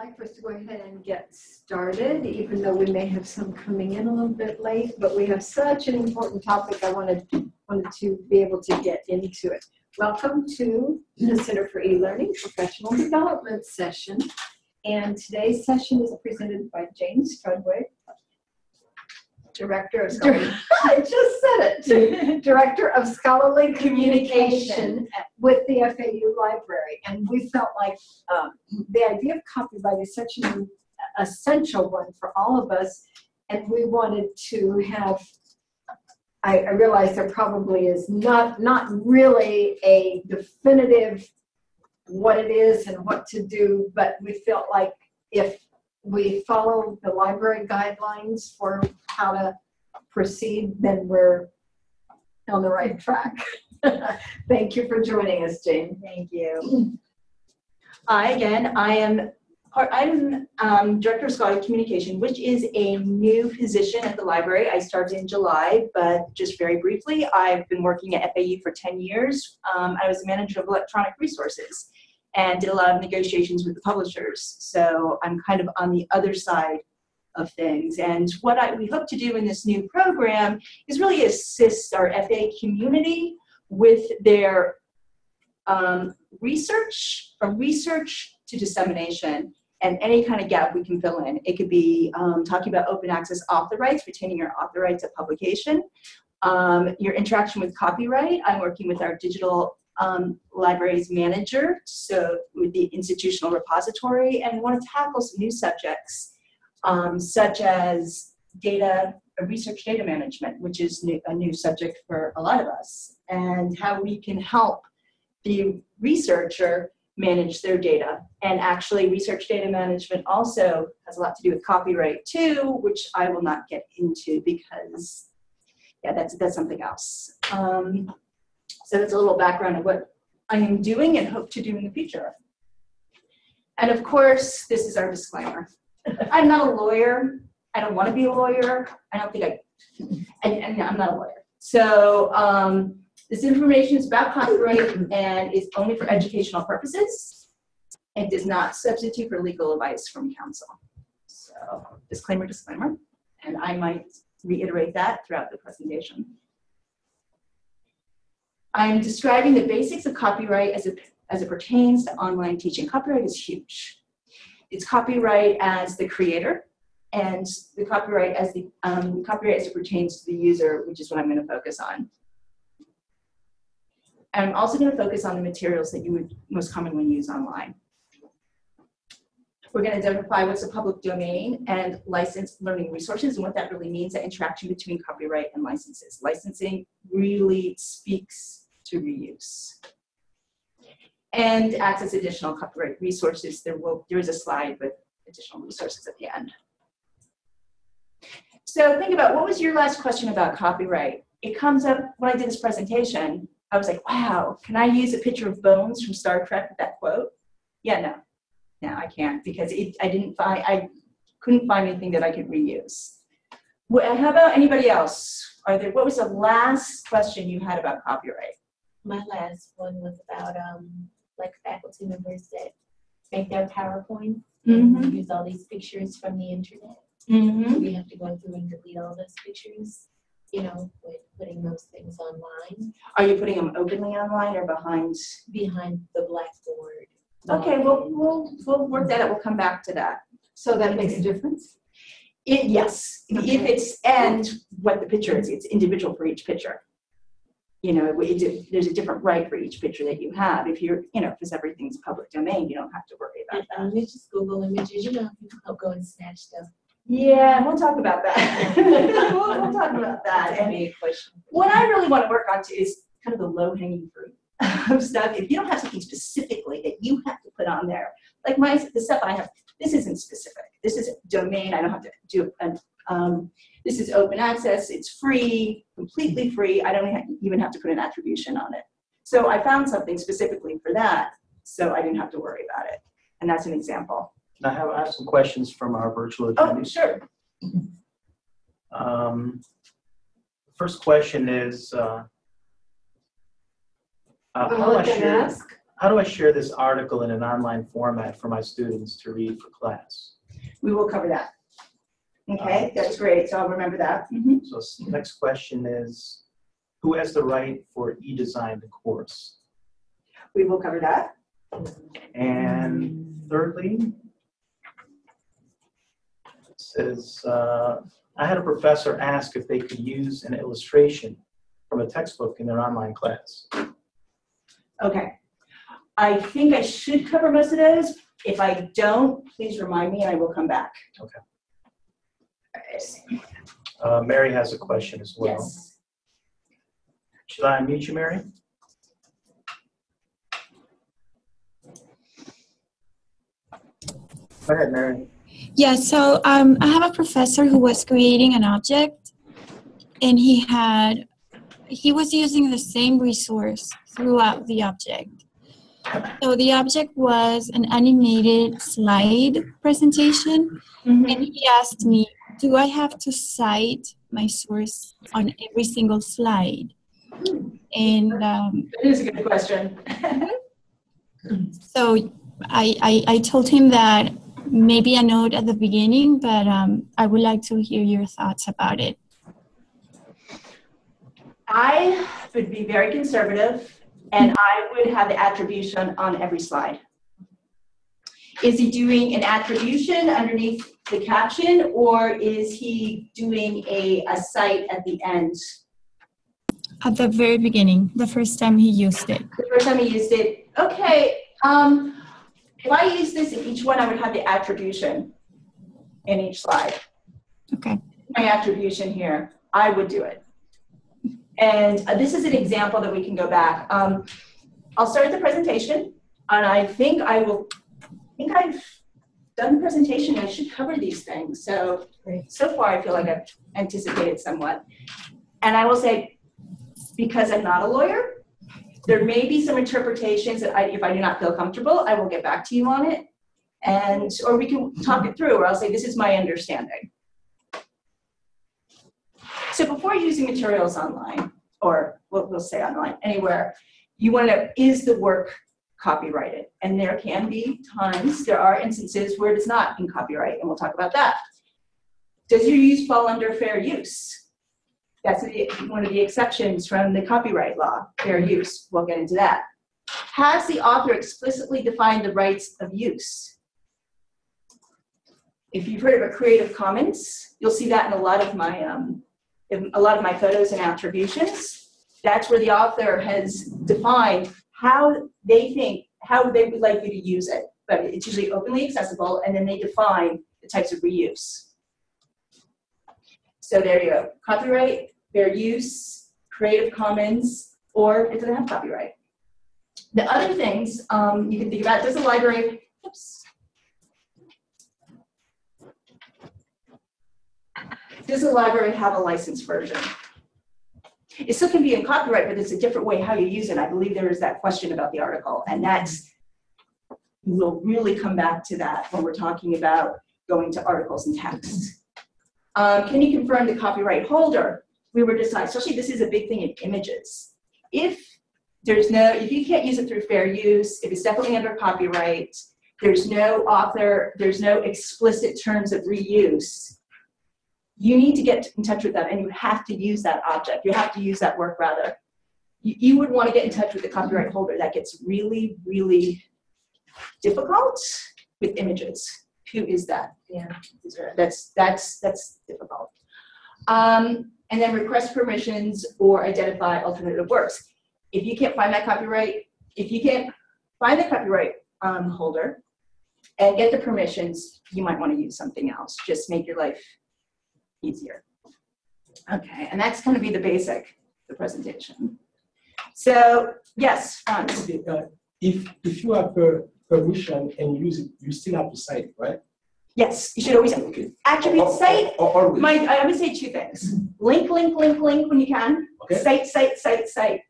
like for us to go ahead and get started, even though we may have some coming in a little bit late, but we have such an important topic I wanted to be able to get into it. Welcome to the Center for E-Learning Professional Development session. And today's session is presented by Jane Strudwick, Director of Scholarly, I just said it, Director of Scholarly Communication with the FAU Library. And we felt like the idea of copyright is such an essential one for all of us. And we wanted to have, I realize there probably is not really a definitive what it is and what to do, but we felt like if we follow the library guidelines for how to proceed, then we're on the right track. Thank you for joining us, Jane. Thank you. I am Director of Scholarly Communication, which is a new position at the library. I started in July, but just very briefly, I've been working at FAU for 10 years. I was the manager of electronic resources and did a lot of negotiations with the publishers. So I'm kind of on the other side of things. And what we hope to do in this new program is really assist our FA community with their research, from research to dissemination, and any kind of gap we can fill in. It could be talking about open access author rights, retaining your author rights at publication, your interaction with copyright. I'm working with our digital libraries manager, so with the institutional repository, and want to tackle some new subjects, such as research data management, which is a new subject for a lot of us, and how we can help the researcher manage their data. And actually, research data management also has a lot to do with copyright too, which I will not get into because, yeah, that's something else. So that's a little background of what I am doing and hope to do in the future. And of course, this is our disclaimer. I'm not a lawyer. I don't want to be a lawyer. I don't think and I'm not a lawyer. So this information is about copyright and is only for educational purposes and does not substitute for legal advice from counsel. So disclaimer, disclaimer. And I might reiterate that throughout the presentation. I'm describing the basics of copyright as it pertains to online teaching. Copyright is huge. It's copyright as the creator, and the copyright as it pertains to the user, which is what I'm going to focus on. And I'm also going to focus on the materials that you would most commonly use online. We're going to identify what's a public domain and licensed learning resources and what that really means, that interaction between copyright and licenses. Licensing really speaks to reuse. And access additional copyright resources. There is a slide with additional resources at the end. So think about, what was your last question about copyright? It comes up when I did this presentation. I was like, wow, can I use a picture of Bones from Star Trek with that quote? Yeah, no, I can't, because I couldn't find anything that I could reuse. How about anybody else? What was the last question you had about copyright? My last one was about like faculty members that make their PowerPoint and use all these pictures from the internet. We have to go through and delete all those pictures, you know, with putting those things online. Are you putting them openly online or behind the blackboard? Okay, we'll work that out. We'll come back to that. So that makes a difference? Yes. Okay. If it's, and what the picture is, it's individual for each picture. You know, there's a different right for each picture that you have. If you're, because everything's public domain, you don't have to worry about that. And just Google images, people go and snatch stuff. Yeah, we'll talk about that. we'll talk about that. And what I really want to work on too is kind of the low-hanging fruit of stuff. If you don't have something specifically that you have to put on there, like the stuff I have, this isn't specific. This is domain. I don't have to do this is open access. It's free, completely free. I don't even have to put an attribution on it. So I found something specifically for that, so I didn't have to worry about it. And that's an example. I have some questions from our virtual attendees. Oh, sure. First question is, how How do I share this article in an online format for my students to read for class? We will cover that. Okay, that's great. So I'll remember that. So the next question is, who has the right for e-design the course? We will cover that. And thirdly, it says, I had a professor ask if they could use an illustration from a textbook in their online class. Okay. I think I should cover most of those. If I don't, please remind me and I will come back. Okay. All right. Mary has a question as well. Yes. Should I unmute you, Mary? Go ahead, Mary. Yeah, so I have a professor who was creating an object, and he was using the same resource throughout the object. So the object was an animated slide presentation, and he asked me, do I have to cite my source on every single slide? And It is a good question. so I told him that maybe a note at the beginning, but I would like to hear your thoughts about it. I would be very conservative, and I would have the attribution on every slide. Is he doing an attribution underneath the caption, or is he doing a cite at the end? At the very beginning, the first time he used it. The first time he used it, okay. If I use this in each one, I would have the attribution in each slide. Okay. My attribution here, I would do it. And this is an example that we can go back. I'll start the presentation, and I think I've done the presentation. I should cover these things. So far, I feel like I've anticipated somewhat. And I will say, because I'm not a lawyer, there may be some interpretations that if I do not feel comfortable, I will get back to you on it. Or we can talk it through, or I'll say, this is my understanding. So before using materials online, or we'll say online, anywhere, you want to know, is the work copyrighted? And there can be times, there are instances where it's not in copyright, and we'll talk about that. Does your use fall under fair use? That's one of the exceptions from the copyright law, fair use. We'll get into that. Has the author explicitly defined the rights of use? If you've heard of a Creative Commons, you'll see that in a lot of my photos and attributions. That's where the author has defined how they would like you to use it. But it's usually openly accessible, and then they define the types of reuse. So there you go. Copyright, fair use, Creative Commons, or it doesn't have copyright. The other things you can think about, does the library, does the library have a licensed version? It still can be in copyright, but it's a different way how you use it. I believe there is that question about the article, and we'll really come back to that when we're talking about going to articles and text. Can you confirm the copyright holder? We were deciding, especially this is a big thing in images. If you can't use it through fair use, if it's definitely under copyright, there's no author, there's no explicit terms of reuse, you need to get in touch with them, and you have to use that object. You have to use that work, rather. You would want to get in touch with the copyright holder. That gets really, really difficult with images. Who is that? Yeah. That's difficult. And then request permissions or identify alternative works. If you can't find that copyright, if you can't find the copyright holder and get the permissions, you might want to use something else. Just make your life easier. Okay, and that's going to be the basic, the presentation. So yes, Okay, if you have permission and use it, you still have to cite it, right? yes, you should always attribute cite. Always. I would say two things: link when you can. Okay. Cite.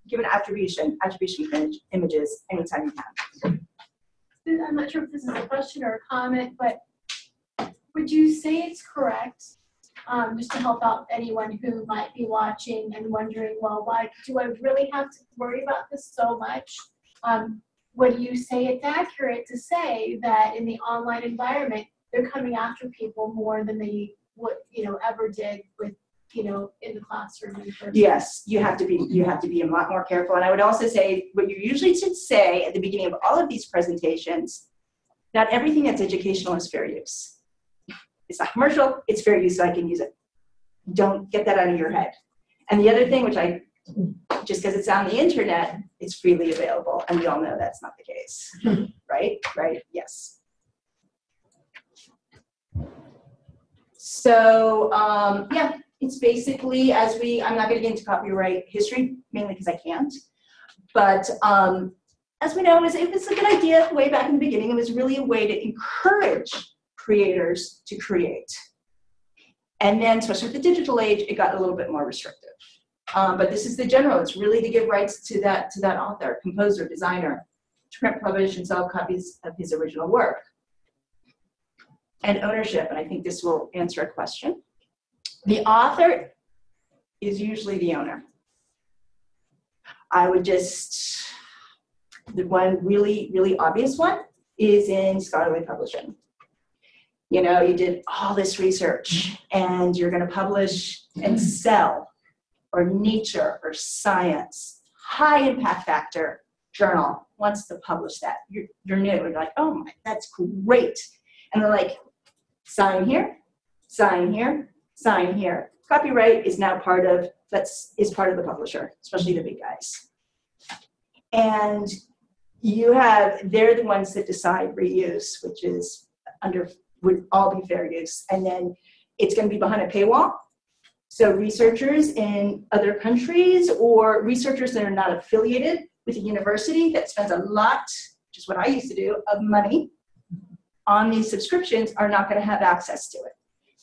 Give an attribution images anytime you can. I'm not sure if this is a question or a comment, but would you say it's correct, just to help out anyone who might be watching and wondering, well, why do I really have to worry about this so much? Would you say it's accurate to say that in the online environment, they're coming after people more than they would, ever did with, in the classroom in person? Yes, you have to be a lot more careful. And I would also say what you usually should say at the beginning of all of these presentations, not everything that's educational is fair use. It's not commercial, it's fair use, so I can use it. Don't get that out of your head. And the other thing, which just because it's on the internet, it's freely available. And we all know that's not the case, right? Right, yes. So, yeah, it's basically I'm not going to get into copyright history, mainly because I can't. But as we know, it was a good idea way back in the beginning. It was really a way to encourage creators to create. And then, especially with the digital age, it got a little bit more restrictive. But this is the general. It's really to give rights to that author, composer, designer, to print, publish, and sell copies of his original work. And ownership, and I think this will answer a question. The author is usually the owner. The one really, really obvious one is in scholarly publishing. You did all this research and you're going to publish and sell, or Nature or Science, high impact factor journal wants to publish that. You're new. You're like, oh my, that's great. And they're like, sign here, sign here, sign here. Copyright is now part of the publisher, especially the big guys. And they're the ones that decide reuse, which is would all be fair use. And then it's going to be behind a paywall. So researchers in other countries or researchers that are not affiliated with a university that spends a lot, which is what I used to do, of money on these subscriptions are not going to have access to it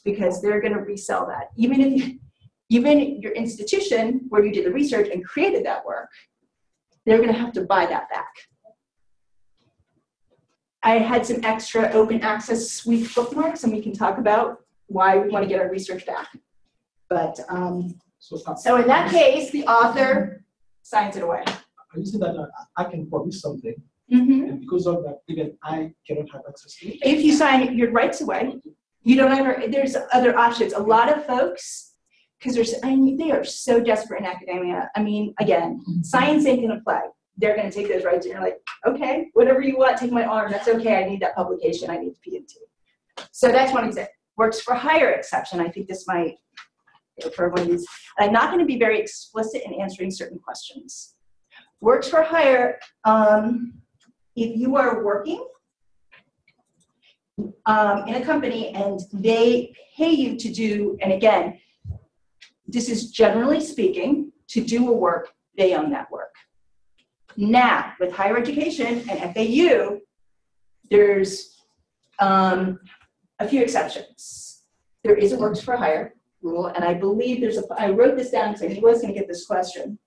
because they're going to resell that. Even your institution where you did the research and created that work, they're going to have to buy that back. I had some extra open access suite bookmarks, and we can talk about why we want to get our research back. But so in that case, the author signs it away. Are you saying that I can publish something, and because of that, even I cannot have access to it? If you sign your rights away, you don't ever. There's other options. A lot of folks, because they are so desperate in academia. I mean, again, science ain't gonna play. They're going to take those rights, and you're like, okay, whatever you want, take my arm. That's okay. I need that publication. I need the PMT. So that's one example. Works for hire exception. I think this might go for one of these. I'm not going to be very explicit in answering certain questions. Works for hire. If you are working in a company and they pay you to do, and again, this is generally speaking, to do a work, they own that work. Now, with higher education and FAU, there's a few exceptions. There is a works for hire rule, and I believe I wrote this down because I knew I was going to get this question.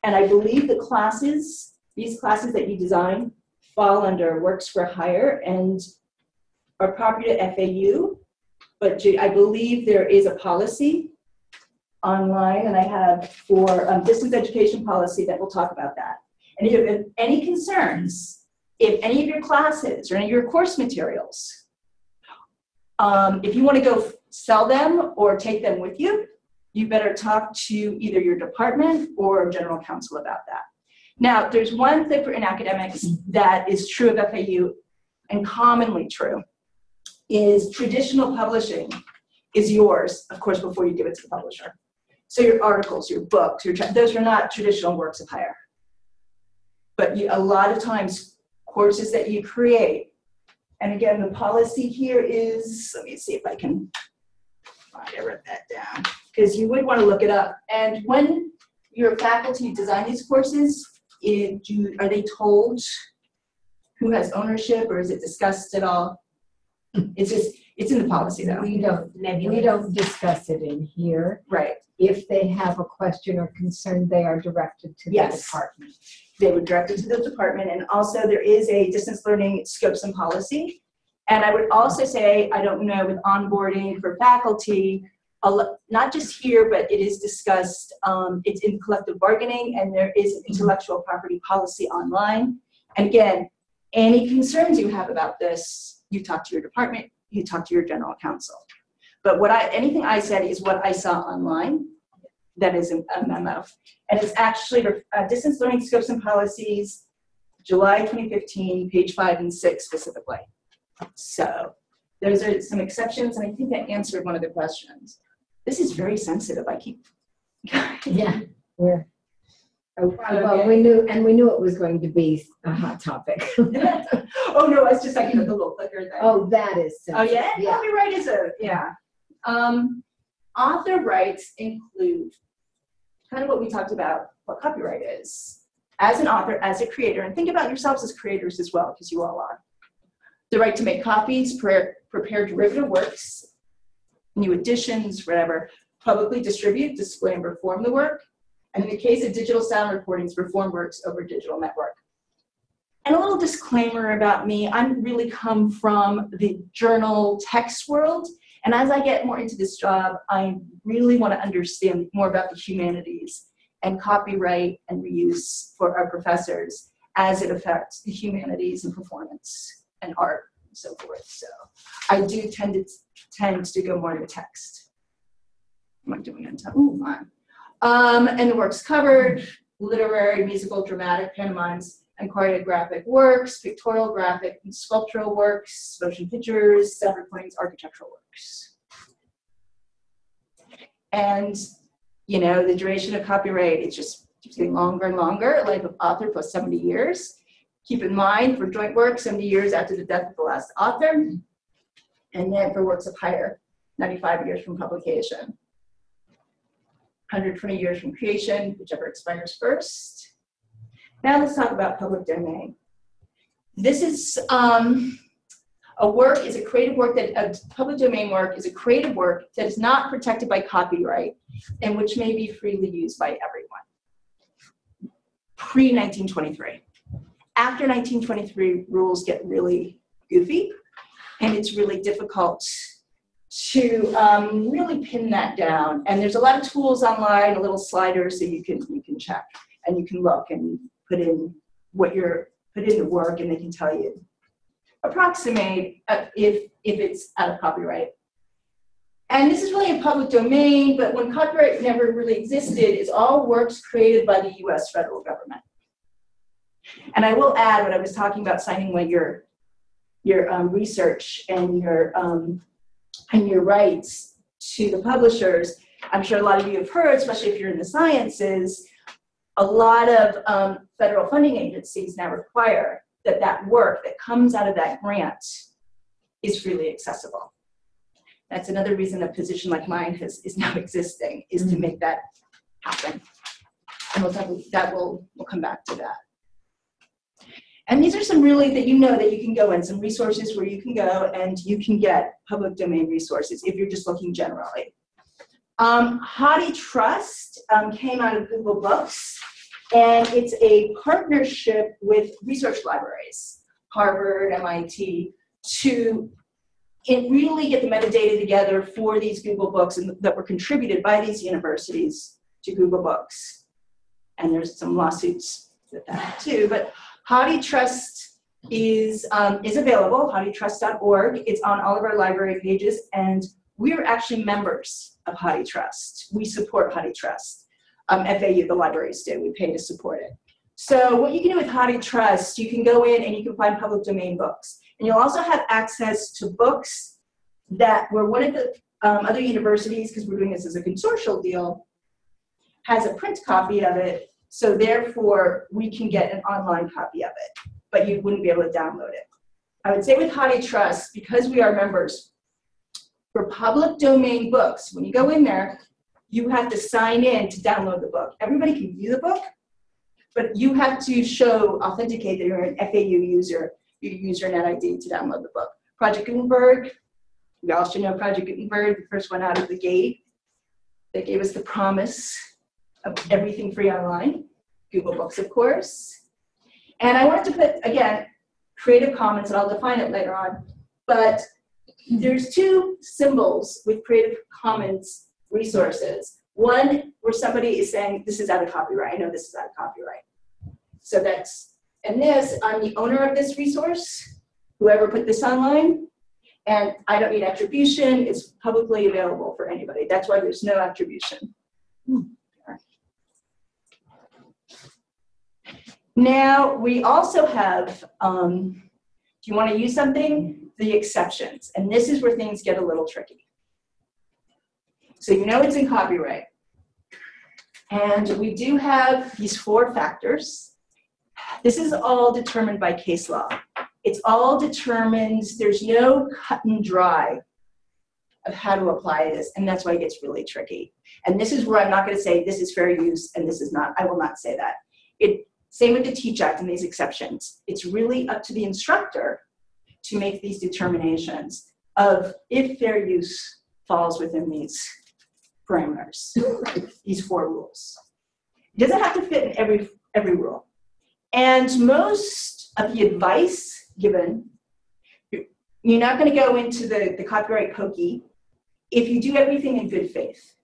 And I believe these classes that you design fall under works for hire and are property to FAU, but I believe there is a policy online, and I have for distance education policy that will talk about that. And if you have any concerns, if any of your classes or any of your course materials, if you want to go sell them or take them with you, you better talk to either your department or general counsel about that. Now, there's one thing in academics that is true of FAU and commonly true, is traditional publishing is yours, of course, before you give it to the publisher. So your articles, your books, those are not traditional works of hire. But a lot of times, courses that you create, and again, the policy here is, let me see if I can find, I wrote that down, because you would want to look it up. And when your faculty design these courses, are they told who has ownership, or is it discussed at all? It's in the policy though. We don't discuss it in here. Right. If they have a question or concern, they are directed to the department. They would direct it to the department, and also there is a distance learning scopes and policy. And I would also say, I don't know, with onboarding for faculty, not just here, but it is discussed, it's in collective bargaining, and there is an intellectual property policy online. And again, any concerns you have about this, you talk to your department, you talk to your general counsel. But anything I said is what I saw online. That is a memo. And it's actually Distance Learning Scopes and Policies, July 2015, page 5 and 6 specifically. So those are some exceptions, and I think that answered one of the questions. This is very sensitive. I keep. Yeah. Well, we knew it was going to be a hot topic. Oh no, I was just talking about the little clicker thing. Oh, that is so. Oh yeah? Copyright is author rights include kind of what we talked about, what copyright is. As an author, as a creator, and think about yourselves as creators as well, because you all are. The right to make copies, prepare derivative works, new editions, whatever, publicly distribute, display, and perform the work. And in the case of digital sound recordings, perform works over digital network. And a little disclaimer about me, I really come from the journal text world. And as I get more into this job, I really want to understand more about the humanities and copyright and reuse for our professors as it affects the humanities and performance and art and so forth. So I do tend to go more to text. Am I doing it? Ooh, and the works covered: literary, musical, dramatic, pantomimes, and choreographic works, pictorial, graphic, and sculptural works, motion pictures, sound recordings, architectural works. And you know, the duration of copyright, it's just keeps getting longer and longer. Life of author plus 70 years. Keep in mind, for joint work, 70 years after the death of the last author. And then for works of higher, 95 years from publication. 120 years from creation, whichever expires first. Now let's talk about public domain. This is a work is a creative work that a public domain work is a creative work that is not protected by copyright and which may be freely used by everyone. Pre-1923. After 1923, rules get really goofy, and it's really difficult to really pin that down. And there's a lot of tools online, a little slider, so you can check and you can look and put in the work, and they can tell you approximate if it's out of copyright. And this is really a public domain, but when copyright never really existed, it's all works created by the US federal government. And I will add, when I was talking about signing away your research and your rights to the publishers, I'm sure a lot of you have heard, especially if you're in the sciences, a lot of federal funding agencies now require that work that comes out of that grant is freely accessible. That's another reason a position like mine is now existing, is to make that happen. And we'll come back to that. And these are some really that you know that you can go in, some resources where you can go and you can get public domain resources if you're just looking generally. Howdy Trust came out of Google Books, and it's a partnership with research libraries, Harvard, MIT, to really get the metadata together for these Google Books and that were contributed by these universities to Google Books. And there's some lawsuits with that too, but Howdy Trust is available, howdytrust.org. It's on all of our library pages, and we're actually members of Howdy Trust. We support Howdy Trust. FAU, the libraries do. We pay to support it. So what you can do with Howdy Trust, you can go in and you can find public domain books. And you'll also have access to books that were one of the other universities, because we're doing this as a consortial deal, has a print copy of it. So therefore, we can get an online copy of it, but you wouldn't be able to download it. I would say with Howdy Trust, because we are members, for public domain books, when you go in there, you have to sign in to download the book. Everybody can view the book, but you have to authenticate that you're an FAU user, your user net ID to download the book. Project Gutenberg, we all should know Project Gutenberg, the first one out of the gate. They gave us the promise of everything free online. Google Books, of course. And I wanted to put, again, Creative Commons, and I'll define it later on, but there's two symbols with Creative Commons resources. One where somebody is saying, this is out of copyright. I know this is out of copyright. So that's, and this, I'm the owner of this resource, whoever put this online, and I don't need attribution. It's publicly available for anybody. That's why there's no attribution. Now, we also have, do you want to use something? The exceptions. And this is where things get a little tricky. So you know it's in copyright. And we do have these 4 factors. This is all determined by case law. It's all determined, there's no cut and dry of how to apply this, and that's why it gets really tricky. And this is where I'm not going to say this is fair use and this is not. I will not say that. Same with the Teach Act and these exceptions. It's really up to the instructor to make these determinations of if fair use falls within these parameters, these 4 rules. It doesn't have to fit in every rule. And most of the advice given, you're not going to go into the copyright pokey if you do everything in good faith.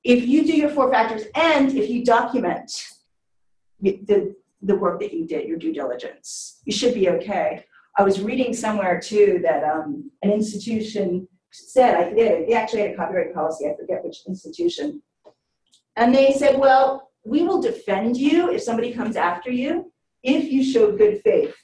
If you do your 4 factors and if you document the work that you did, your due diligence, you should be okay. I was reading somewhere too that an institution said, I forget, they actually had a copyright policy, I forget which institution. And they said, well, we will defend you if somebody comes after you if you show good faith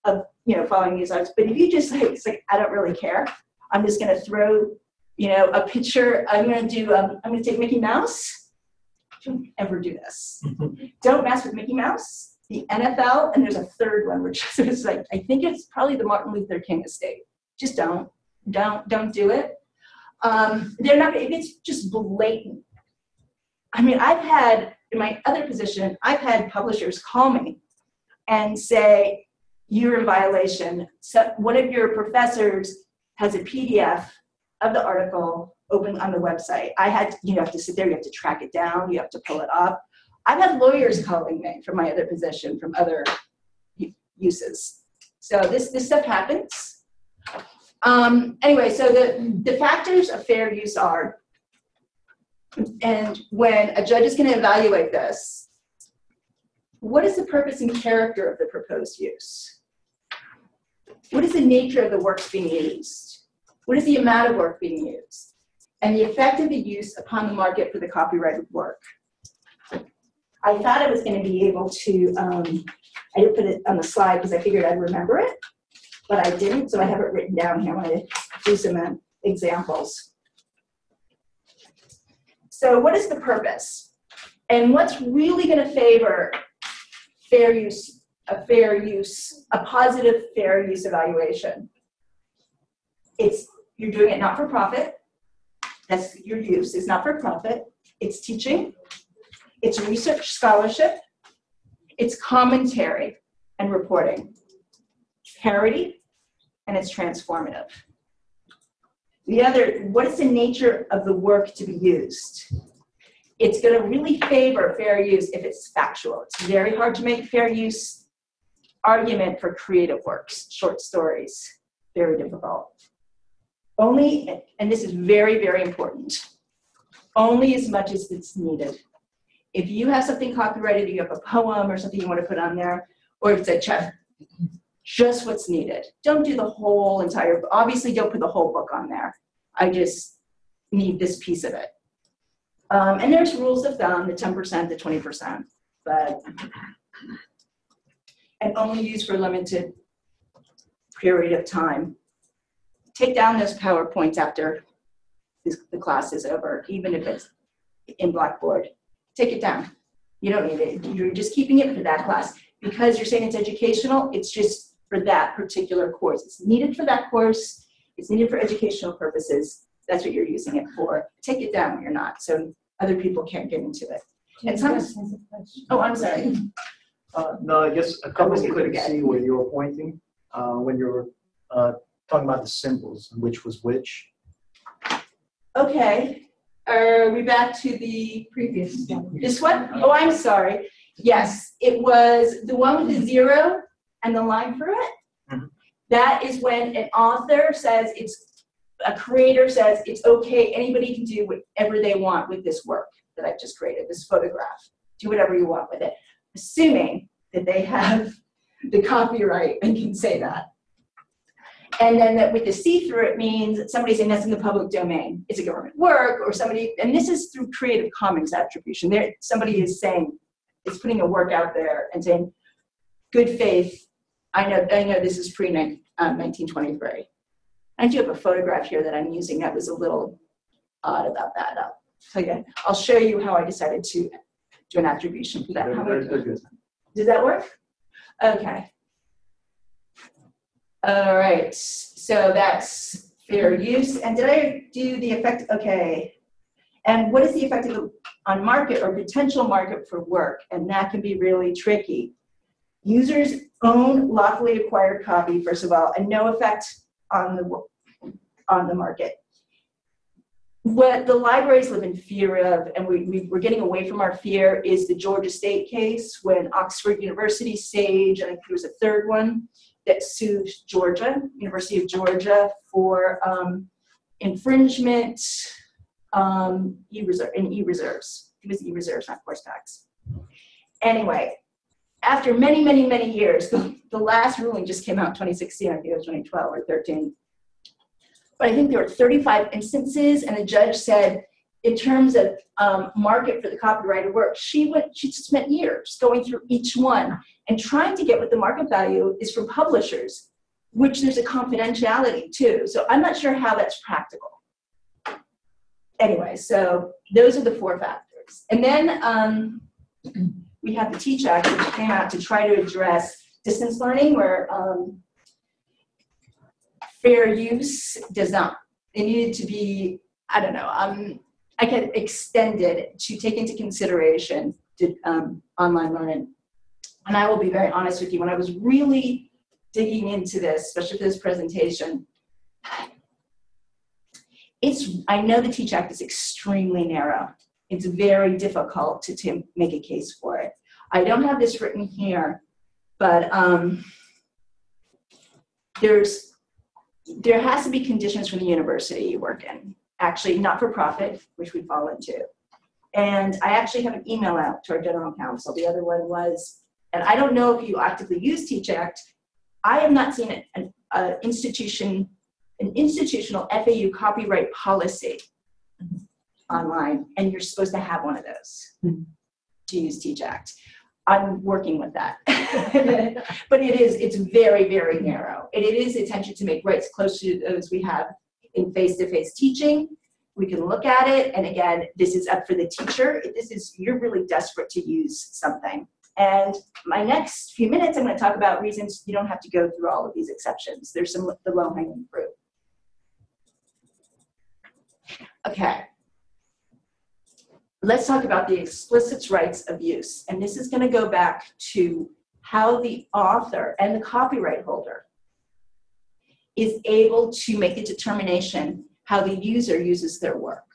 of, following these arts. But if you just it's like, I don't really care. I'm just going to throw, a picture. I'm going to take Mickey Mouse. Don't ever do this. Don't mess with Mickey Mouse, the NFL, and there's a third one, which is like, I think it's probably the Martin Luther King estate. Just don't do it. They're not, if it's just blatant. I mean, I've had, in my other position, I've had publishers call me and say, you're in violation. So one of your professors has a PDF of the article open on the website. You have to sit there, you have to track it down, you have to pull it up. I've had lawyers calling me from my other position, from other uses. So this stuff happens. Anyway, so the factors of fair use are, and when a judge is going to evaluate this, what is the purpose and character of the proposed use? What is the nature of the works being used? What is the amount of work being used? And the effect of the use upon the market for the copyrighted work. I thought I was going to be able to, I didn't put it on the slide because I figured I'd remember it, but I didn't, so I have it written down here. I'm going to do some examples. So what is the purpose? And what's really going to favor fair use, a positive fair use evaluation? You're doing it not for profit. That's your use. It's not for profit. It's teaching. It's research scholarship. It's commentary and reporting. Parody, and it's transformative. The other, what is the nature of the work to be used? It's going to really favor fair use if it's factual. It's very hard to make fair use argument for creative works, short stories. Very difficult. Only, and this is very, very important, only as much as it's needed. If you have something copyrighted, you have a poem or something you want to put on there, or if it's a chapter, just what's needed. Don't do the whole entire, obviously don't put the whole book on there. I just need this piece of it. And there's rules of thumb, the 10%, the 20%, but, and only used for a limited period of time. Take down those PowerPoints after the class is over, even if it's in Blackboard. Take it down. You don't need it. You're just keeping it for that class. Because you're saying it's educational, it's just for that particular course. It's needed for that course. It's needed for educational purposes. That's what you're using it for. Take it down when you're not, so other people can't get into it. And sometimes, oh, I'm sorry. No, I guess a couple of you couldn't see where you were pointing when you were talking about the symbols, which was which. Okay. Are we back to the previous one? This one? Oh, I'm sorry. Yes, it was the one with the 0 and the line through it. Mm-hmm. That is when an author says it's a creator says it's okay, anybody can do whatever they want with this work that I've just created, this photograph. Do whatever you want with it, assuming that they have the copyright and can say that. And then that with the see-through, it means somebody saying that's in the public domain. It's a government work, or somebody, and this is through Creative Commons attribution. There, somebody is saying, is putting a work out there and saying, good faith, I know this is pre-1923. I do have a photograph here that I'm using that was a little odd about that. I'll show you how I decided to do an attribution for that. They're good. Does that work? Okay. All right, so that's fair use. And did I do the effect? Okay. And what is the effect on market or potential market for work? And that can be really tricky. Users own lawfully acquired copy, first of all, and no effect on the market. What the libraries live in fear of, and we're getting away from our fear, is the Georgia State case when Oxford University, Sage, and I think there was a third one, that sued Georgia, University of Georgia, for infringement in e-reserves. It was e-reserves, not course packs. Anyway, after many, many, many years, the last ruling just came out in 2016, I think it was 2012 or 13. But I think there were 35 instances, and the judge said, in terms of market for the copyrighted work, she spent years going through each one and trying to get what the market value is from publishers, which there's a confidentiality too. So I'm not sure how that's practical. Anyway, so those are the 4 factors. And then we have the TEACH Act, which came out to try to address distance learning, where fair use does not. It needed to be, I don't know, I get extended to take into consideration online learning. And I will be very honest with you, when I was really digging into this, especially for this presentation, I know the TEACH Act is extremely narrow. It's very difficult to make a case for it. I don't have this written here, but there has to be conditions from the university you work in. Actually, not-for-profit, which we fall into. And I actually have an email out to our general counsel. The other one was, and I don't know if you actively use TEACH Act, I have not seen an institutional FAU copyright policy online, and you're supposed to have one of those to use TEACH Act. I'm working with that. But it's very, very narrow. And it is attention to make rights close to those we have in face-to-face teaching. We can look at it, and again, this is up for the teacher. You're really desperate to use something. And my next few minutes, I'm going to talk about reasons you don't have to go through all of these exceptions. There's the low-hanging fruit. Okay. Let's talk about the explicit rights of use. And this is going to go back to how the author and the copyright holder is able to make a determination how the user uses their work.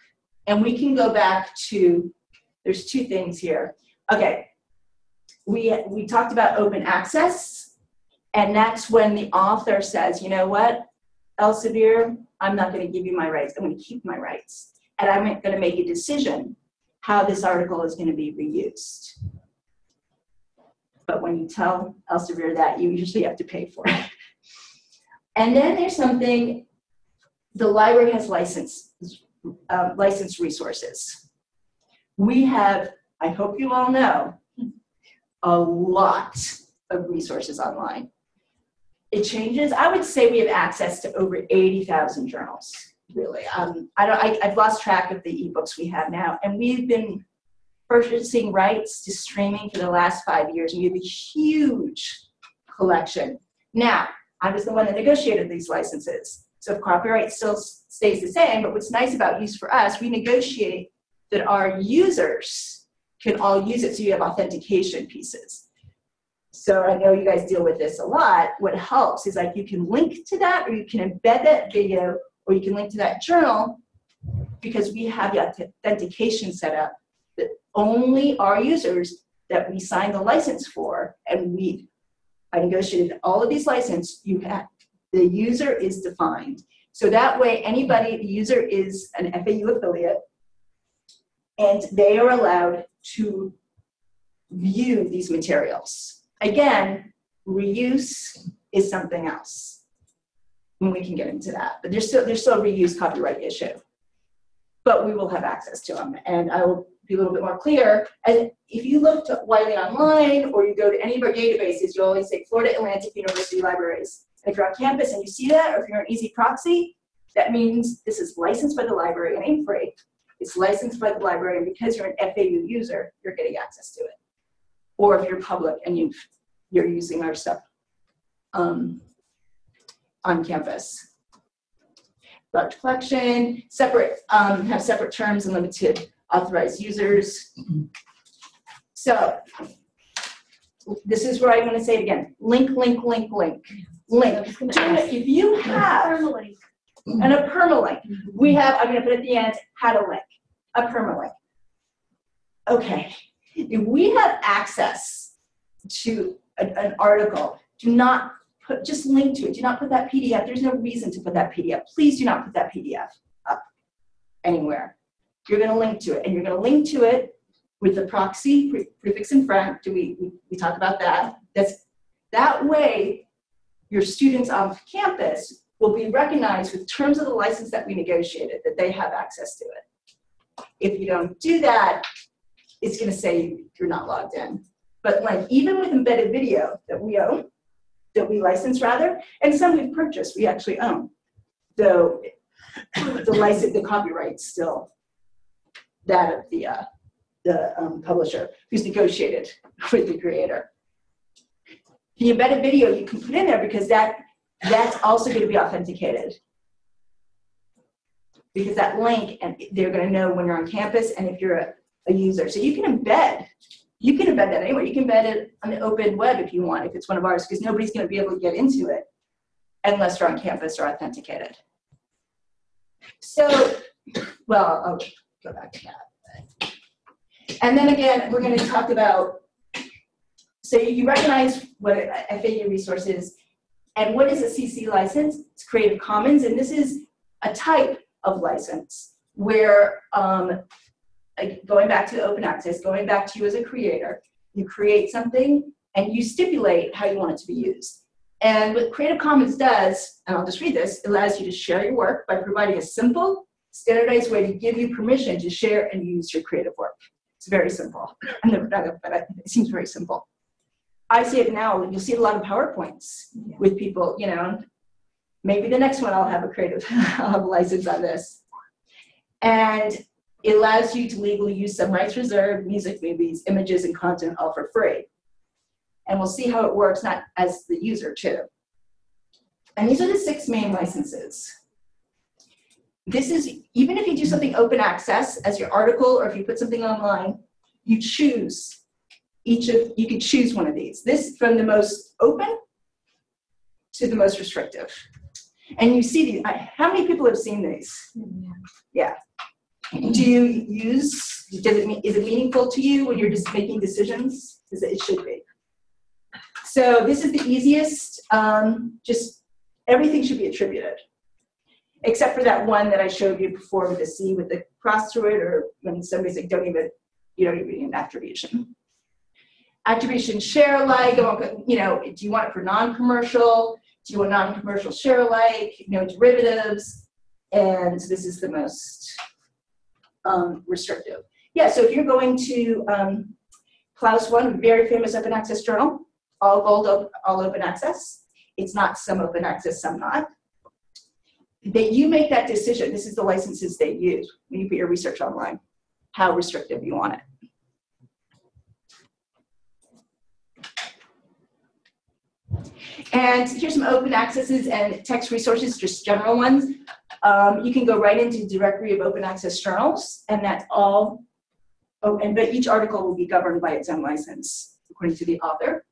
And we can go back to, there's 2 things here. Okay, we talked about open access, and that's when the author says, you know what, Elsevier, I'm not going to give you my rights. I'm going to keep my rights. And I'm going to make a decision how this article is going to be reused. But when you tell Elsevier that, you usually have to pay for it. And then there's something, the library has licensed resources. We have, I hope you all know, a lot of resources online. It changes. I would say we have access to over 80,000 journals, really. I've lost track of the ebooks we have now, and we've been purchasing rights to streaming for the last 5 years, and we have a huge collection. Now, I was the one that negotiated these licenses. So if copyright still stays the same, but what's nice about Use for Us, we negotiate that our users can all use it, so you have authentication pieces. So I know you guys deal with this a lot. What helps is like you can link to that, or you can embed that video, or you can link to that journal, because we have the authentication set up that only our users that we signed the license for, and I negotiated all of these licenses, the user is defined. So that way, anybody, the user is an FAU affiliate, and they are allowed to view these materials. Again, reuse is something else. And we can get into that, but there's still a reuse copyright issue. But we will have access to them, and I will be a little bit more clear. And if you look to Wiley Online, or you go to any of our databases, you always say Florida Atlantic University Libraries. And if you're on campus and you see that, or if you're an easy proxy, that means this is licensed by the library and ain't free. It's licensed by the library, and because you're an FAU user, you're getting access to it. Or if you're public and you're using our stuff on campus. Large collection, separate, have separate terms and limited authorized users. So this is where I'm going to say it again. Link, link, link, link. Link. If you have Permalink. and a permalink, we have, I'm going to put at the end, how to link, a permalink. Okay, if we have access to an article, do not put, just link to it. Do not put that PDF. There's no reason to put that PDF. Please do not put that PDF up anywhere. You're going to link to it, and you're going to link to it with the proxy prefix in front. We talk about that? That way, your students off campus will be recognized with terms of the license that we negotiated, that they have access to it. If you don't do that, it's going to say you're not logged in. But like even with embedded video that we own, that we license rather, and some we've purchased, we actually own. Though the license, the copyright's still that of the publisher who's negotiated with the creator. The embedded video you can put in there because that's also going to be authenticated. Because that link, and they're going to know when you're on campus and if you're a user. So you can embed that anywhere. You can embed it on the open web if you want, if it's one of ours, because nobody's going to be able to get into it unless you're on campus or authenticated. So, well, I'll go back to that. And then again, we're going to talk about, so you recognize what a FAU resource is, and what is a CC license? It's Creative Commons, and this is a type of license where, going back to open access, going back to you as a creator, you create something and you stipulate how you want it to be used. And what Creative Commons does, and I'll just read this, it allows you to share your work by providing a simple, standardized way to give you permission to share and use your creative work. It's very simple. I've never done it, but it seems very simple. I see it now, you'll see a lot of PowerPoints with people, maybe the next one I'll have I'll have a license on this. And it allows you to legally use some rights reserved, music, movies, images, and content all for free. And we'll see how it works, not as the user too. And these are the 6 main licenses. This is, even if you do something open access as your article, or if you put something online, you choose you could choose one of these. This from the most open to the most restrictive. And you see these, how many people have seen these? Yeah. Do you use, is it meaningful to you when you're just making decisions? Because it should be. So this is the easiest, just everything should be attributed. Except for that one that I showed you before with the C with the cross through it, or when somebody's like, you don't even need an attribution. Attribution share alike, do you want it for non-commercial? Do you want non-commercial share alike? No derivatives. And this is the most restrictive. Yeah, so if you're going to Klaus One, a very famous open access journal, all gold, all open access. It's not some open access, some not. You make that decision. This is the licenses they use when you put your research online, how restrictive you want it. And here's some open accesses and text resources, just general ones. You can go right into the directory of open access journals, and that's all. But each article will be governed by its own license, according to the author.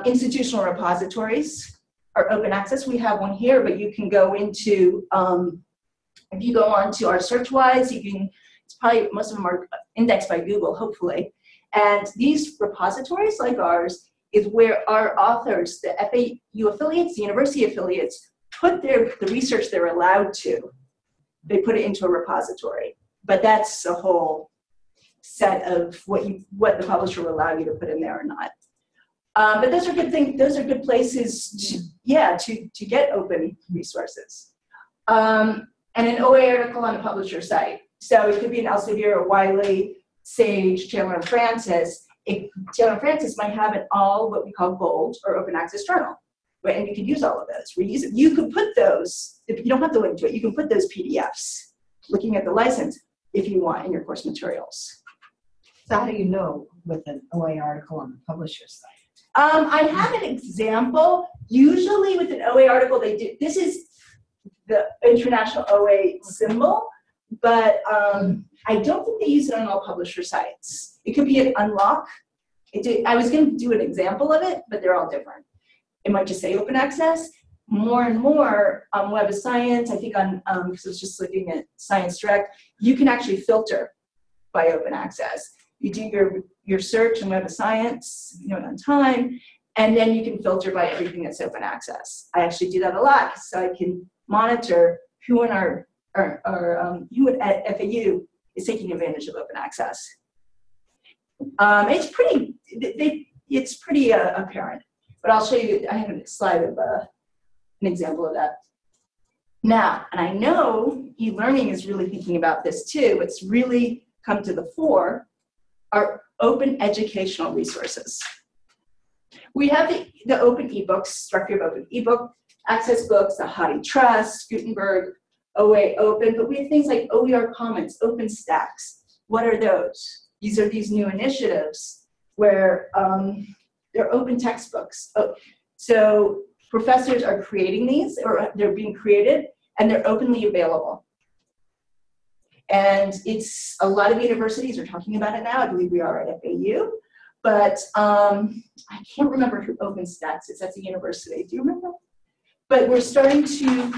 Institutional repositories are open access. We have one here, but you can go into, if you go on to our SearchWise, it's probably, most of them are indexed by Google, hopefully. And these repositories, like ours, is where our authors, the FAU affiliates, the university affiliates, put the research they're allowed to, they put it into a repository. But that's a whole set of what the publisher will allow you to put in there or not. But those are good things. Those are good places to get open resources. And an OA article on a publisher site. So it could be an Elsevier or Wiley, Sage, Chandler and Francis. Chandler and Francis might have an all what we call gold or open access journal, right? And you could use all of those. You could put those, if you don't have to link to it, you can put those PDFs looking at the license if you want in your course materials. So how do you know with an OA article on the publisher's site? I have an example. Usually with an OA article, this is the international OA symbol, but I don't think they use it on all publisher sites. It could be an unlock. I was going to do an example of it, but they're all different. It might just say open access. More and more on Web of Science, I think on, because I was just looking at Science Direct, you can actually filter by open access. You do your search in Web of Science, on time, and then you can filter by everything that's open access. I actually do that a lot, so I can monitor who in who at FAU is taking advantage of open access. It's pretty apparent, but I'll show you. I have a slide of an example of that. Now, and I know e-learning is really thinking about this too. It's really come to the fore. Are open educational resources. We have the open ebooks, Directory of Open eBook, Access Books, the Howdy Trust, Gutenberg, OA Open, but we have things like OER Commons, OpenStax. What are those? These are these new initiatives where they're open textbooks. So professors are creating these, or they're being created, and they're openly available. And it's a lot of universities are talking about it now. I believe we are at FAU, but I can't remember who OpenStax is. That's a university. Do you remember? But we're starting to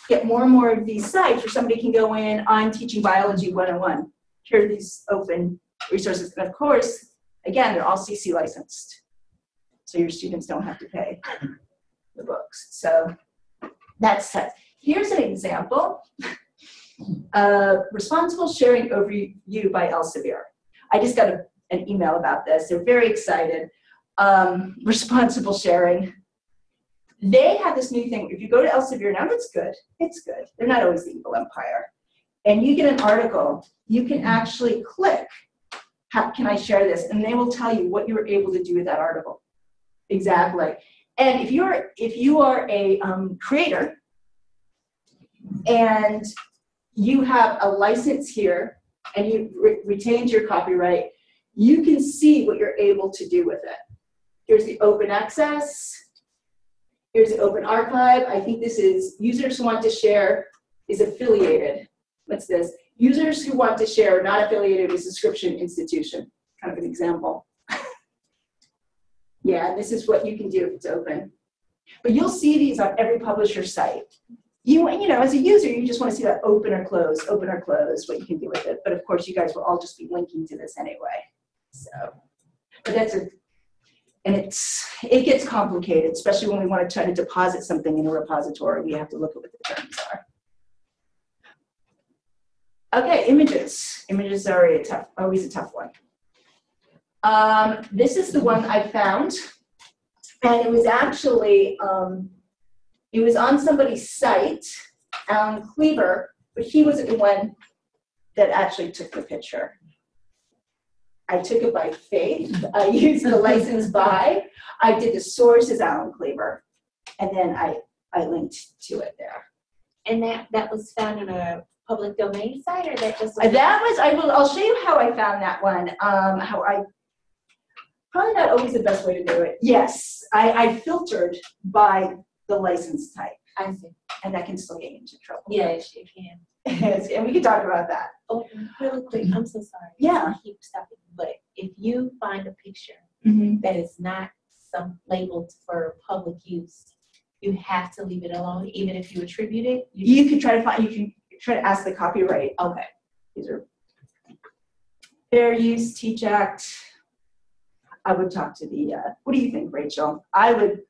get more and more of these sites where somebody can go in. I'm teaching biology 101. Here are these open resources, and of course, again, they're all CC licensed, so your students don't have to pay the books. So that's that. Here's an example. Responsible Sharing Overview by Elsevier. I just got an email about this. They're very excited. Responsible sharing. They have this new thing. If you go to Elsevier now, it's good. It's good. They're not always the evil empire. And you get an article. You can actually click, how can I share this? And they will tell you what you're able to do with that article. Exactly. And if you are a creator and you have a license here and you retained your copyright, you can see what you're able to do with it. Here's the open access. Here's the open archive. I think this is users who want to share is affiliated. What's this? Users who want to share are not affiliated with subscription institution. Kind of an example. Yeah, this is what you can do if it's open. But you'll see these on every publisher site. You know, as a user, you just want to see that open or close, what you can do with it. But of course, you guys will all just be linking to this anyway. So, but it gets complicated, especially when we want to try to deposit something in a repository. We have to look at what the terms are. Okay, images. Images are always a tough one. This is the one I found, and it was actually, it was on somebody's site, Alan Kleber, but he wasn't the one that actually took the picture. I took it by faith. I used the license by. I did the source as Alan Kleber, and then I linked to it there. And that was found on a public domain site, or that just? I'll show you how I found that one. Probably not always the best way to do it. Yes, I filtered by the license type. I see. And that can still get you into trouble. Yes, you can. And we can talk about that. Oh, really quick, I'm so sorry. Yeah. I keep stopping, but if you find a picture Mm-hmm. that is not labeled for public use, you have to leave it alone, even if you attribute it. You can try to ask the copyright. Okay. These are fair use, Teach Act. I would talk to the, what do you think, Rachel? I would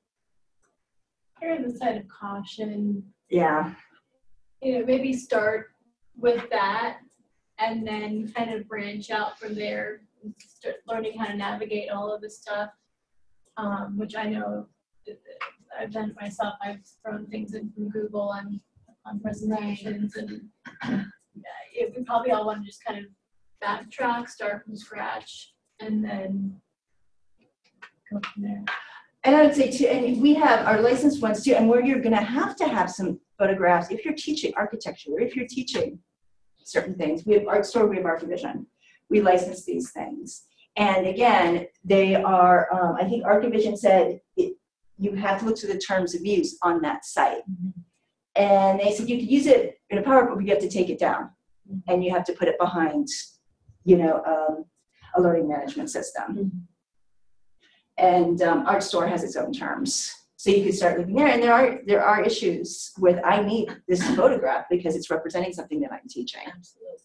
Err on the side of caution. Yeah. Maybe start with that and then kind of branch out from there, start learning how to navigate all of this stuff, which I know I've done it myself. I've thrown things in from Google on presentations, and we probably all want to just kind of backtrack, start from scratch, and then go from there. And I would say too, and we have our licensed ones too, and where you're going to have some photographs if you're teaching architecture, or if you're teaching certain things. We have Art Store, we have Archivision. We license these things. And again, they are, I think Archivision said you have to look to the terms of use on that site. Mm-hmm. And they said you could use it in a PowerPoint, but you have to take it down. Mm-hmm. And you have to put it behind, a learning management system. Mm-hmm. And Art Store has its own terms. So you could start looking there. And there are issues with, I need this photograph because it's representing something that I'm teaching. Absolutely.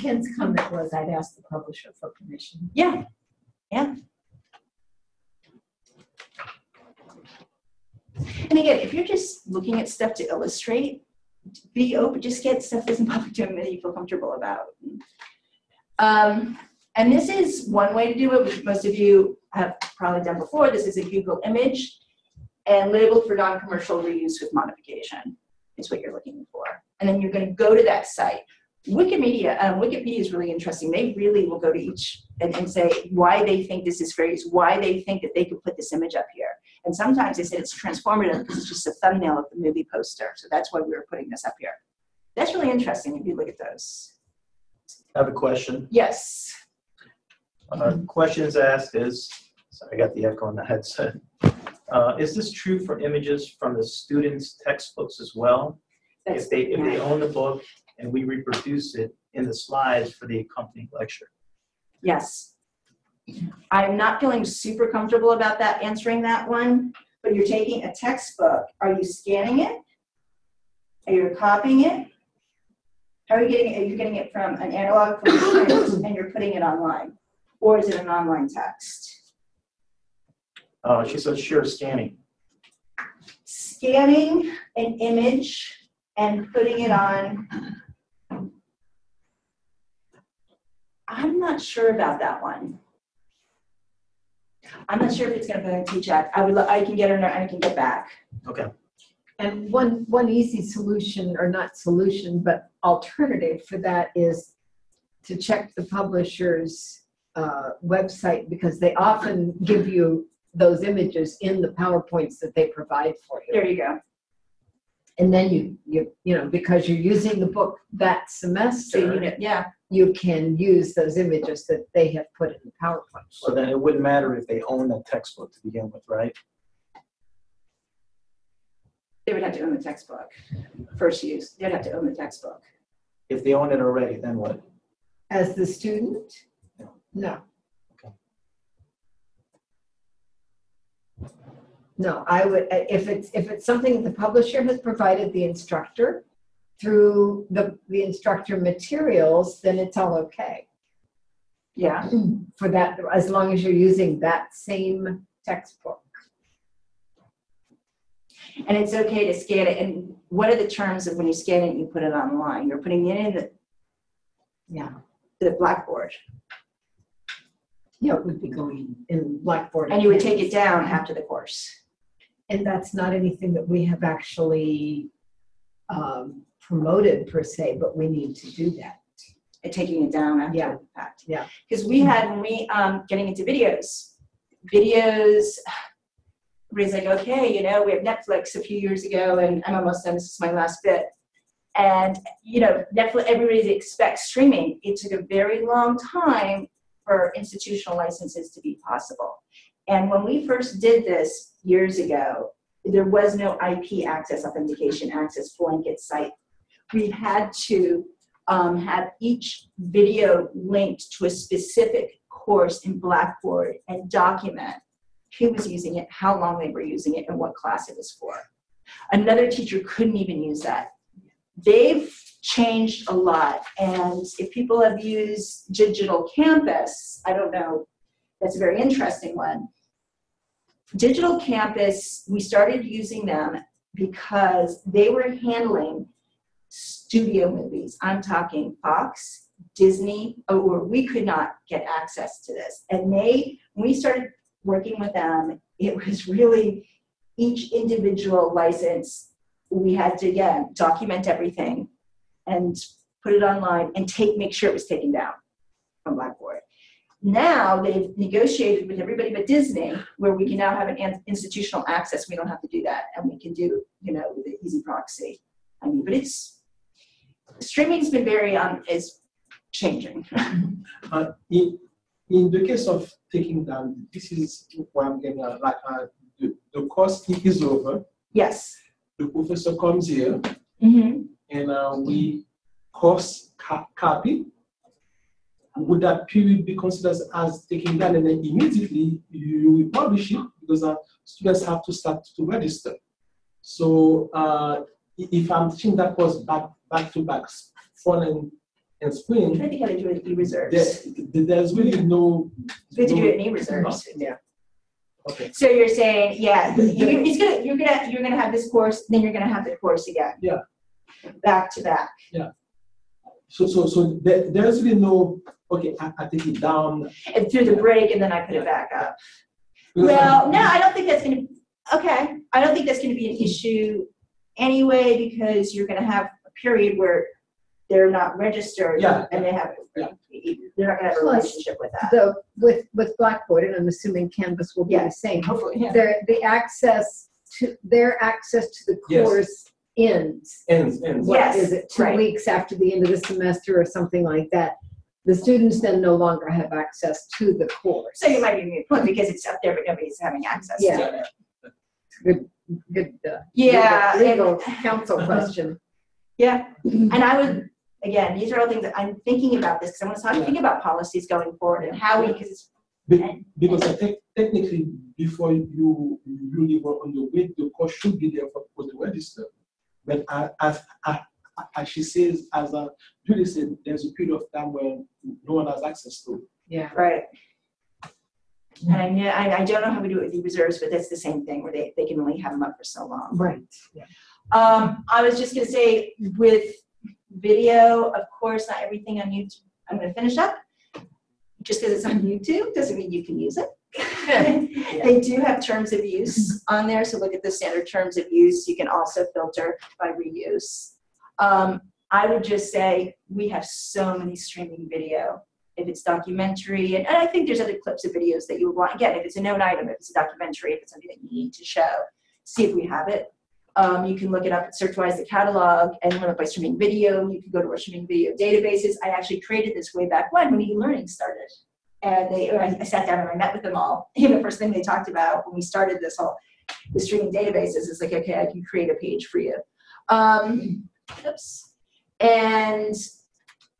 Ken's comment was, I'd ask the publisher for permission. Yeah. Yeah. And again, if you're just looking at stuff to illustrate, be open, just get stuff that's in public domain that you feel comfortable about. And this is one way to do it, which most of you have probably done before. This is a Google image and labeled for non-commercial reuse with modification is what you're looking for. And then you're going to go to that site. Wikipedia is really interesting. They really will go to each and say why they think this is fair use, why they think that they could put this image up here. And sometimes they said it's transformative because it's just a thumbnail of the movie poster. So that's why we were putting this up here. That's really interesting if you look at those. I have a question. Yes. Questions asked is, sorry, I got the echo on the headset. Is this true for images from the students' textbooks as well? If they own the book and we reproduce it in the slides for the accompanying lecture? Yes. I'm not feeling super comfortable about answering that one, but you're taking a textbook. Are you scanning it? Are you copying it? How are you getting it? Are you getting it from an analog from print and you're putting it online? Or is it an online text? She said, sure, scanning. Scanning an image and putting it on. I'm not sure about that one. I'm not sure if it's going to be on T-Chat. I can get her and I can get back. Okay. And one easy solution, or not solution, but alternative for that is to check the publisher's website, because they often give you those images in the PowerPoints that they provide for you. There you go. And then you because you're using the book that semester, yeah, you can use those images that they have put in the PowerPoint. So then it wouldn't matter if they own the textbook to begin with, right? They would have to own the textbook. First use, they'd have to own the textbook. If they own it already, then what? As the student? No. Okay. No, I would, if it's something the publisher has provided the instructor through the instructor materials, then it's all okay. Yeah. For that, as long as you're using that same textbook. And it's okay to scan it. And what are the terms of when you scan it and you put it online? You're putting it in the Blackboard. Yeah, it would be going in Blackboard. And you would take it down after the course. And that's not anything that we have actually promoted per se, but we need to do that. And taking it down after the fact. Yeah. Because we had, when we, getting into videos, everybody's like, okay, we have Netflix a few years ago, and I'm almost done, this is my last bit. And, Netflix, everybody expects streaming. It took a very long time for institutional licenses to be possible. And when we first did this years ago, there was no IP access, authentication access blanket site. We had to have each video linked to a specific course in Blackboard and document who was using it, how long they were using it, and what class it was for. Another teacher couldn't even use that. They've changed a lot, and if people have used Digital Campus, I don't know, that's a very interesting one. Digital Campus, we started using them because they were handling studio movies. I'm talking Fox, Disney, or we could not get access to this. And when we started working with them, it was really each individual license. We had to, again, document everything and put it online and make sure it was taken down from Blackboard. Now they've negotiated with everybody but Disney, where we can now have an institutional access. We don't have to do that, and we can do, with an easy proxy. I mean, but streaming's been is changing. In the case of taking down, this is what I'm getting at. The course is over. Yes. The professor comes here, and we course copy. Would that period be considered as taking down, and then immediately you will publish it because students have to start to register. So if I'm teaching that course back to back, fall and spring, I think how to do it with e-reserves. There's really no. We have to do it in e-reserves. Yeah. Okay. So you're saying, yeah, you're gonna have this course, then you're gonna have the course again. Yeah. Back to back. Yeah. So there's really no. Okay, I take it down. And through the break, and then I put it back up. Well, no, I don't think that's going to. Okay, I don't think that's going to be an issue anyway, because you're going to have a period where they're not registered, and they have. Yeah. They're not going to have a relationship with that. With Blackboard, and I'm assuming Canvas will be the same. Hopefully, yeah. Their access to the course ends. What Yes, is it? 2 weeks after the end of the semester, or something like that. The students then no longer have access to the course. So you might be a point because it's up there, but nobody's having access to it. Good. Yeah. Legal counsel question. Yeah, and I would, again, these are all things that I'm thinking about this because I want to start thinking about policies going forward and how we, because technically before you leave on the way, the course should be there for people to register. But as she says, as Julie said, there's a period of time when no one has access to it. Yeah. Right. And I don't know how we do it with the reserves, but that's the same thing where they can only have them up for so long. Right. Yeah. I was just going to say with video, of course, not everything on YouTube. I'm going to finish up. Just because it's on YouTube doesn't mean you can use it. They do have terms of use on there, so look at the standard terms of use. You can also filter by reuse. I would just say we have so many streaming video. If it's documentary, and I think there's other clips of videos that you would want. Again, if it's a known item, if it's a documentary, if it's something that you need to show, see if we have it. You can look it up and search-wise the catalog and learn it by streaming video. You can go to our streaming video databases. I actually created this way back when e-learning started. And I sat down and I met with them all. And the first thing they talked about when we started the streaming databases is like, okay, I can create a page for you. Oops. And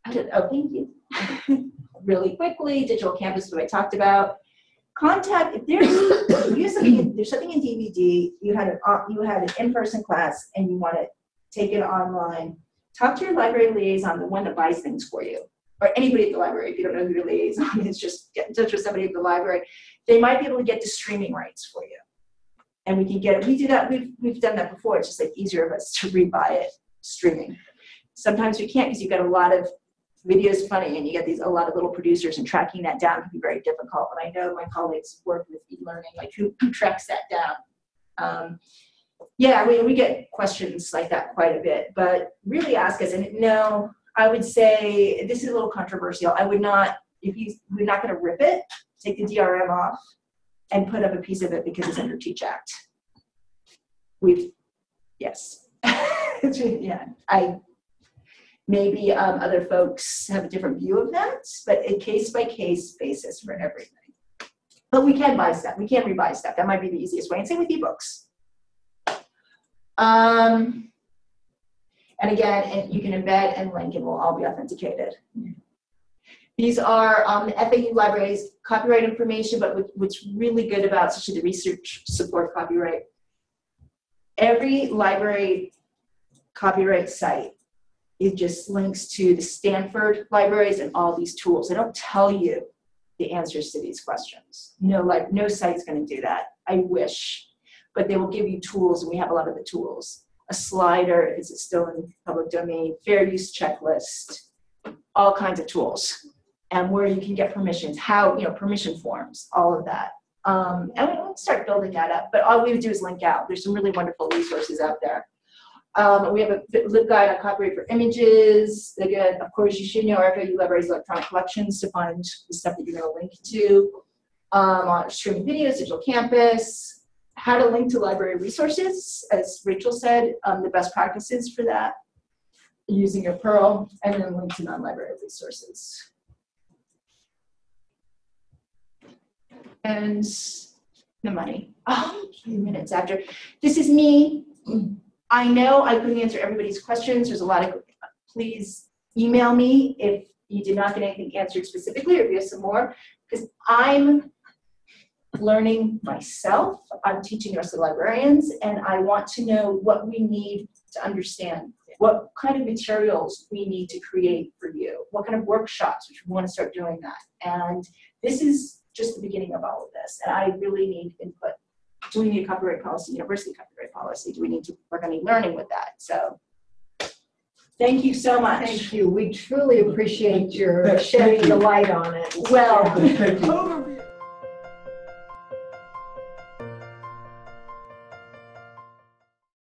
thank you. Really quickly, digital campus, what I talked about. Contact, if there's something in DVD, you had an in-person class and you want to take it online, talk to your library liaison, the one that buys things for you, or anybody at the library. If you don't know who your liaison is, just get in touch with somebody at the library. They might be able to get the streaming rights for you. And we can get it. We do that. We've done that before. It's just like easier of us to rebuy it streaming. Sometimes we can't because you've got a lot of videos funny and you get a lot of little producers, and tracking that down can be very difficult. And I know my colleagues work with e-learning, like who tracks that down. We get questions like that quite a bit, but really ask us. And no, I would say this is a little controversial. I would not, we're not going to rip it, take the DRM off and put up a piece of it because it's under Teach Act. Yes. Maybe other folks have a different view of that, but a case-by-case basis for everything. But we can buy stuff. We can rebuy stuff. That might be the easiest way. And same with ebooks. And again, you can embed and link, and we'll all be authenticated. These are the FAU libraries copyright information, but what's really good about, especially the research support copyright, every library copyright site, it just links to the Stanford libraries and all these tools. They don't tell you the answers to these questions. No site's going to do that. I wish. But they will give you tools, and we have a lot of the tools. A slider, is it still in public domain, fair use checklist, all kinds of tools. And where you can get permissions, how, permission forms, all of that. And we'll start building that up, but all we would do is link out. There's some really wonderful resources out there. We have a LibGuide on copyright for images. Again, of course, you should know our FAU Library's electronic collections to find the stuff that you're going to link to. On streaming videos, digital campus, how to link to library resources, as Rachel said, the best practices for that, using your Perl, and then link to non-library resources. And the money. Oh, 3 minutes after. This is me. I know I couldn't answer everybody's questions. There's a lot of, please email me if you did not get anything answered specifically or if you have some more, because I'm learning myself. I'm teaching the rest of the librarians, and I want to know what we need to understand, what kind of materials we need to create for you, what kind of workshops, which we want to start doing that. And this is just the beginning of all of this, and I really need input. Do we need a copyright policy, university copyright policy? Do we need to work on e-learning with that? So thank you so much. Thank you. We truly appreciate your shedding the light on it. Well, Thank you.